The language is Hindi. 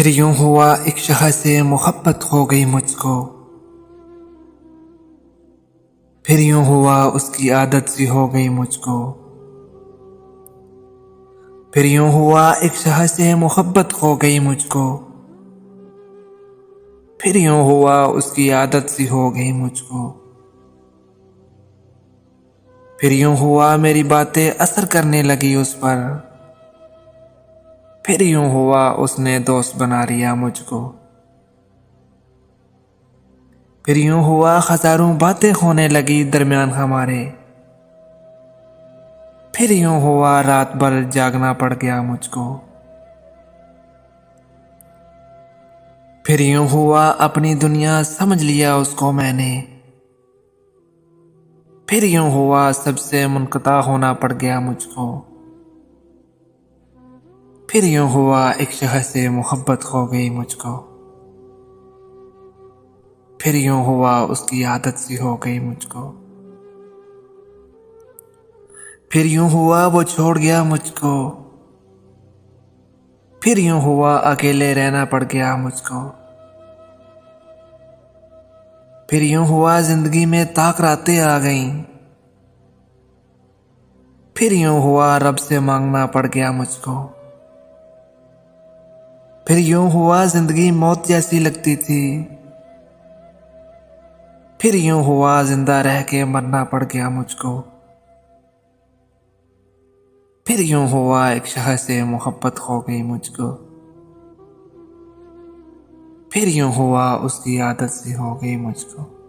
फिर यूं हुआ एक शहर से मोहब्बत हो गई मुझको। फिर यूं हुआ उसकी आदत सी हो गई मुझको। फिर यूं हुआ एक शहर से मोहब्बत हो गई मुझको। फिर यूं हुआ उसकी आदत सी हो गई मुझको। फिर यूं हुआ मेरी बातें असर करने लगी उस पर। फिर यूं हुआ उसने दोस्त बना लिया मुझको। फिर यूं हुआ हजारों बातें होने लगी दरमियान हमारे। फिर यूं हुआ रात भर जागना पड़ गया मुझको। फिर यूं हुआ अपनी दुनिया समझ लिया उसको मैंने। फिर यूं हुआ सबसे मुनक़ता होना पड़ गया मुझको। फिर यूं हुआ एक शहर से मोहब्बत हो गई मुझको। फिर यूं हुआ उसकी आदत सी हो गई मुझको। फिर यूं हुआ वो छोड़ गया मुझको। फिर यूं हुआ अकेले रहना पड़ गया मुझको। फिर यूं हुआ जिंदगी में ताकरातें आ गईं। फिर यूं हुआ रब से मांगना पड़ गया मुझको। फिर यूं हुआ जिंदगी मौत जैसी लगती थी। फिर यूं हुआ जिंदा रह के मरना पड़ गया मुझको। फिर यूं हुआ एक शहर से मोहब्बत हो गई मुझको। फिर यूं हुआ उसकी आदत सी हो गई मुझको।